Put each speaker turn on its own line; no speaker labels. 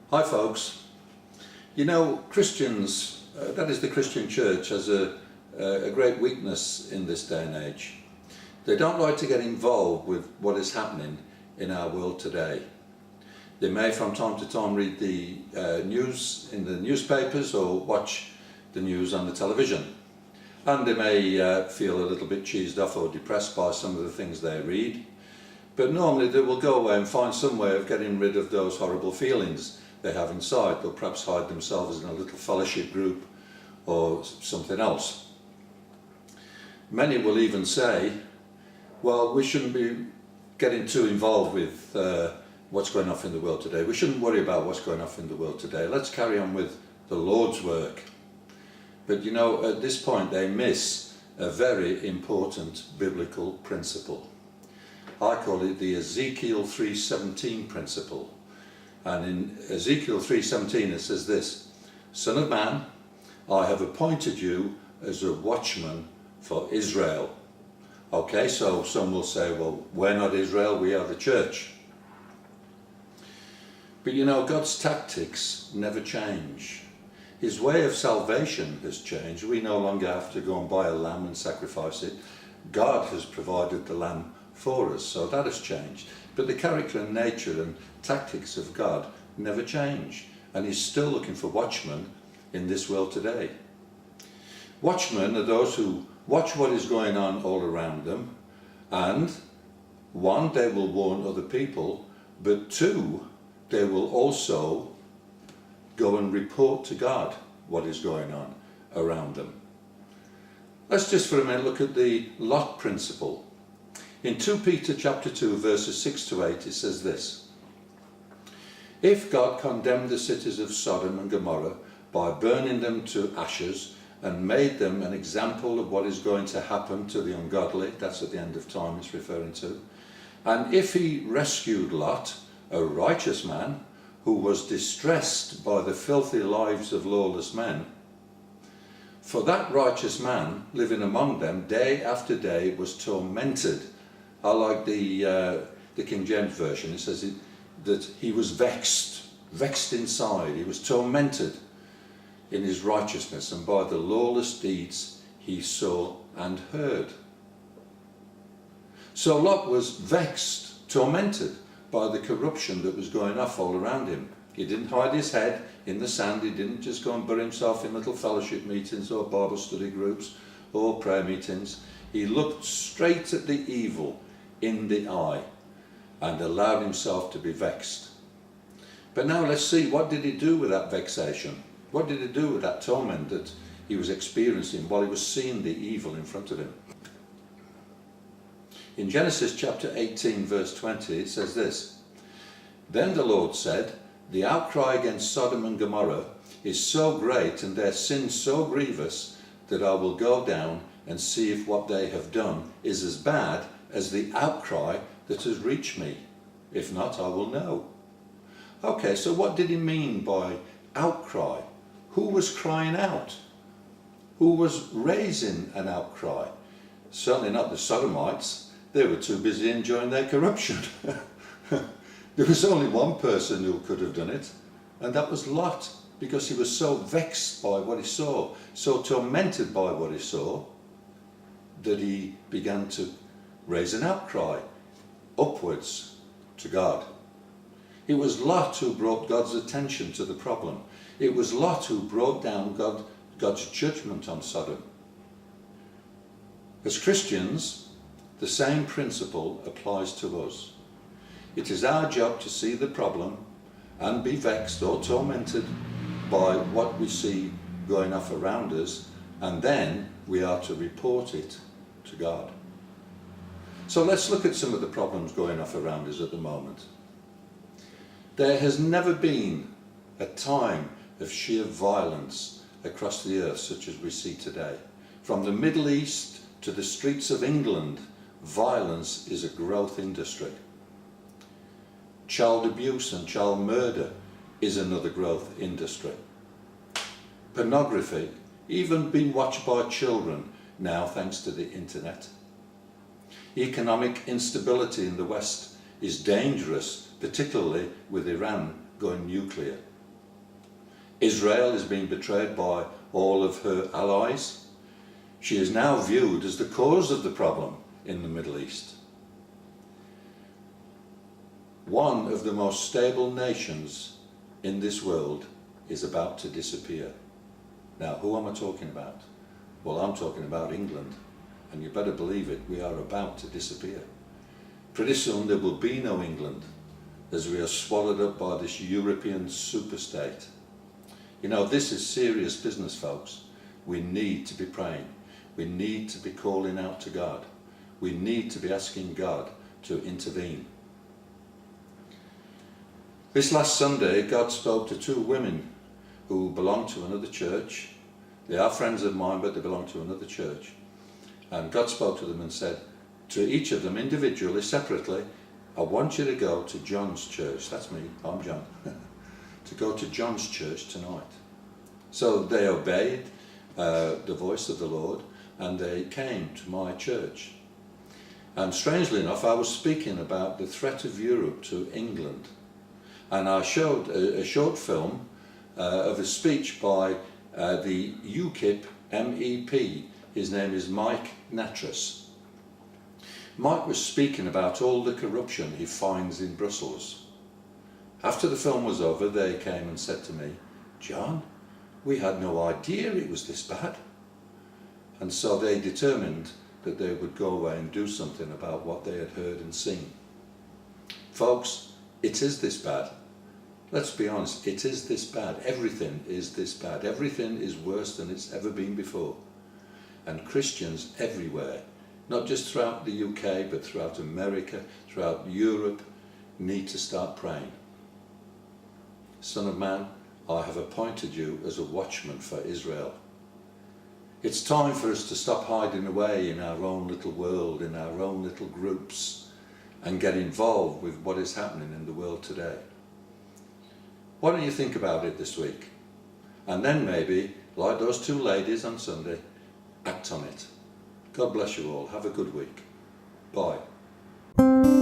Hi folks. You know, Christians, that is the Christian church, has a great weakness in this day and age. They don't like to get involved with what is happening in our world today. They may from time to time read the news in the newspapers or watch the news on the television. And they may feel a little bit cheesed off or depressed by some of the things they read. But normally they will go away and find some way of getting rid of those horrible feelings they have inside. They'll perhaps hide themselves in a little fellowship group or something else. Many will even say, well, we shouldn't be getting too involved with what's going on in the world today. We shouldn't worry about what's going on in the world today. Let's carry on with the Lord's work. But you know, at this point they miss a very important biblical principle. I call it the Ezekiel 3:17 principle. And in Ezekiel 3:17 it says this: Son of man, I have appointed you as a watchman for Israel. Okay, so some will say, well, we're not Israel, we are the church. But you know, God's tactics never change. His way of salvation has changed. We no longer have to go and buy a lamb and sacrifice it. God has provided the lamb for us, so that has changed. But the character and nature and tactics of God never change, and he's still looking for watchmen in this world today. Watchmen are those who watch what is going on all around them, and one, they will warn other people, but two, they will also go and report to God what is going on around them. Let's just for a minute look at the Lot principle. In 2 Peter chapter 2 verses 6 to 8 it says this: If God condemned the cities of Sodom and Gomorrah by burning them to ashes and made them an example of what is going to happen to the ungodly, that's at the end of time it's referring to, and if he rescued Lot, a righteous man, who was distressed by the filthy lives of lawless men, for that righteous man living among them day after day was tormented. I like the King James Version. It says that he was vexed inside. He was tormented in his righteousness and by the lawless deeds he saw and heard. So Lot was vexed, tormented by the corruption that was going off all around him. He didn't hide his head in the sand. He didn't just go and bury himself in little fellowship meetings or Bible study groups or prayer meetings. He looked straight at the evil in the eye and allowed himself to be vexed. But now let's see, what did he do with that vexation? What did he do with that torment that he was experiencing while he was seeing the evil in front of him? In Genesis chapter 18 verse 20 it says this: Then the Lord said, the outcry against Sodom and Gomorrah is so great and their sin so grievous that I will go down and see if what they have done is as bad as the outcry that has reached me. If not, I will know. Okay, so what did he mean by outcry? Who was crying out? Who was raising an outcry? Certainly not the Sodomites. They were too busy enjoying their corruption. There was only one person who could have done it, and that was Lot, because he was so vexed by what he saw, so tormented by what he saw, that he began to raise an outcry upwards to God. It was Lot who brought God's attention to the problem. It was Lot who brought down God's judgment on Sodom. As Christians, the same principle applies to us. It is our job to see the problem and be vexed or tormented by what we see going off around us, and then we are to report it to God. So let's look at some of the problems going off around us at the moment. There has never been a time of sheer violence across the earth such as we see today. From the Middle East to the streets of England, violence is a growth industry. Child abuse and child murder is another growth industry. Pornography, even being watched by children now thanks to the internet. Economic instability in the West is dangerous, particularly with Iran going nuclear. Israel is being betrayed by all of her allies. She is now viewed as the cause of the problem in the Middle East. One of the most stable nations in this world is about to disappear. Now, who am I talking about? Well, I'm talking about England, and you better believe it, we are about to disappear. Pretty soon there will be no England, as we are swallowed up by this European superstate. You know, this is serious business, folks. We need to be praying. We need to be calling out to God. We need to be asking God to intervene. This last Sunday, God spoke to two women who belong to another church. They are friends of mine, but they belong to another church. And God spoke to them and said to each of them individually, separately, I want you to go to John's church. That's me, I'm John. To go to John's church tonight. So they obeyed the voice of the Lord, and they came to my church. And strangely enough, I was speaking about the threat of Europe to England. And I showed a short film of a speech by the UKIP MEP. His name is Mike Nattrass. Mike was speaking about all the corruption he finds in Brussels. After the film was over, they came and said to me, John, we had no idea it was this bad. And so they determined that they would go away and do something about what they had heard and seen. Folks, it is this bad. Let's be honest, it is this bad. Everything is this bad. Everything is worse than it's ever been before. And Christians everywhere, not just throughout the UK, but throughout America, throughout Europe, need to start praying. Son of man, I have appointed you as a watchman for Israel. It's time for us to stop hiding away in our own little world, in our own little groups, and get involved with what is happening in the world today. Why don't you think about it this week? And then maybe, like those two ladies on Sunday, act on it. God bless you all. Have a good week. Bye.